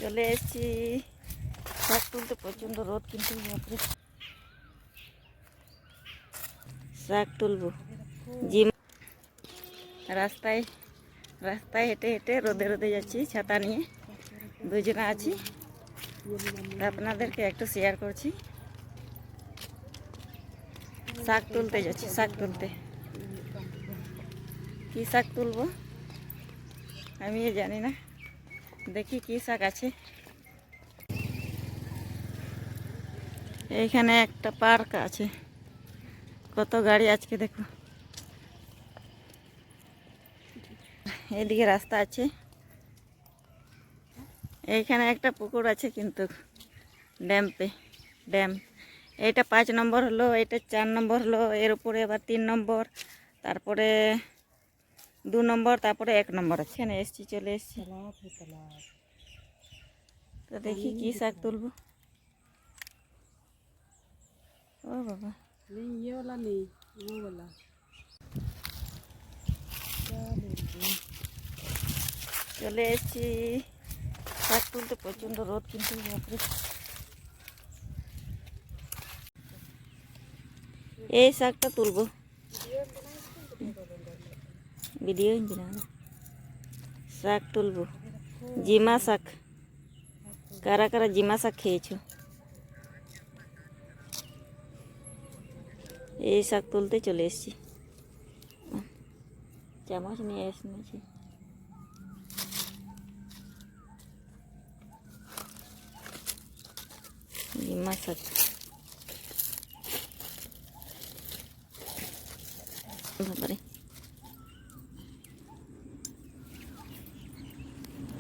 চলে এসেছি শাক তুলতে। প্রচণ্ড রোদ, কিন্তু বাপরে শাক তুলবো। জিম রাস্তায় রাস্তায় হেঁটে হেঁটে রোদে রোদে যাচ্ছি ছাতা নিয়ে, দুজনে আছি। আপনাদেরকে একটু শেয়ার করছি। শাক তুলতে যাচ্ছি, শাক তুলতে। কি শাক তুলবো আমি জানি না, দেখি কি শাক আছে। এইখানে একটা পার্ক আছে, কত গাড়ি আজকে দেখো। এইদিকে রাস্তা আছে, এইখানে একটা পুকুর আছে কিন্তু ড্যাম। এইটা 5 নম্বর হলো, এটা 4 নম্বর হলো, এর উপরে আবার 3 নম্বর, তারপরে 2 নম্বর, তারপরে 1 নম্বর আছে। এখানে এসছি, চলে এসছি। তো দেখি কি শাক তুলবো। ও বাবা, ये वाला नहीं, वो वाला। চলে এসছি শাক তুলতে। প্রচণ্ড রোদ, কিন্তু বাপরে এই শাকটা তুলবো। ভিডিও শাক তুলবো, জিমা শাক। কারা কারা জিমা শাক খেয়েছো? এই শাক তুলতে চলে এসেছি। চামচ নিয়ে এসেছি। জিমা শাক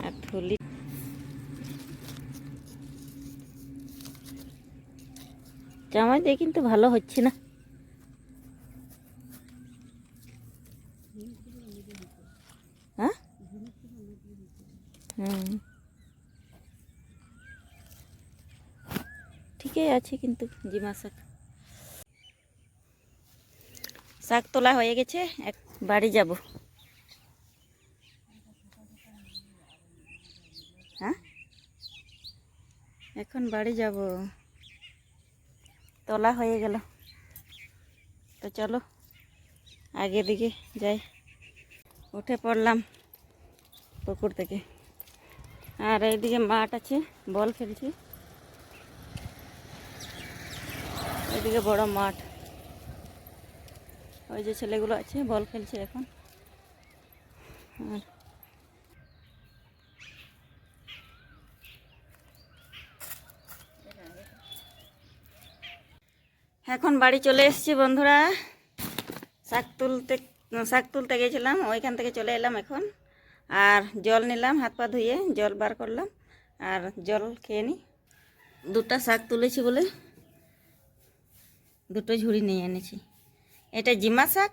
আর থলি। চামচ দিয়ে কিন্তু ভালো হচ্ছে না। হ্যাঁ, ঠিকই আছে, কিন্তু জিমা শাক। শাক তোলা হয়ে গেছে, বাড়ি যাব। হ্যাঁ, এখন বাড়ি যাব, তোলা হয়ে গেল। তো চলো আগে দিকে যাই। উঠে পড়লাম পুকুর থেকে, আর এইদিকে মাঠ আছে, বল খেলছি। এদিকে বড় মাঠ, ওই যে ছেলেগুলো আছে বল খেলছে এখন। আর এখন বাড়ি চলে এসেছি বন্ধুরা। শাক তুলতে গেছিলাম, ওইখান থেকে চলে এলাম এখন। আর জল নিলাম, হাত পা ধুয়ে জল বার করলাম, আর জল খেয়ে নিই। 2টা শাক তুলেছি বলে 2টো ঝুড়ি নিয়ে এনেছি। এটা জিমা শাক।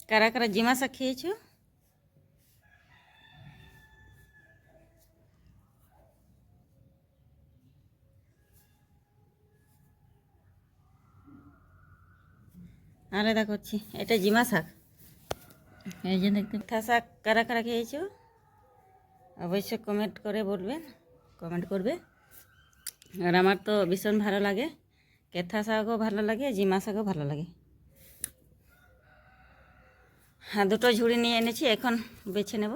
কারা কারা জিমা শাক খেয়েছো? আলাদা করছি, এটা জিমা শাক। এই যে দেখতে শাক কারা কারা খেয়েছো অবশ্যই কমেন্ট করে বলবেন, কমেন্ট করবে। আর আমার তো ভীষণ ভালো লাগে, কেথা শাকও ভালো লাগে, জিমা শাকও ভালো লাগে। হ্যাঁ, 2টো ঝুড়ি নিয়ে এনেছি, এখন বেছে নেব।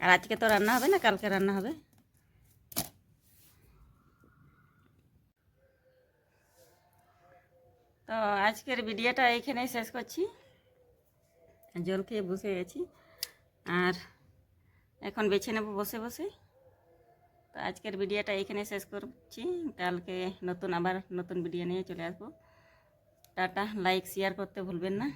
আর আজকে তো রান্না হবে না, কালকে রান্না হবে। তো আজকের ভিডিওটা এইখানেই শেষ করছি। জল খেয়ে বসে গেছি, আর এখন বেছে নেব বসে বসে। তো আজকের ভিডিওটা এইখানে শেষ করছি, কালকে আবার নতুন ভিডিও নিয়ে চলে আসবো। টাটা, লাইক শেয়ার করতে ভুলবেন না।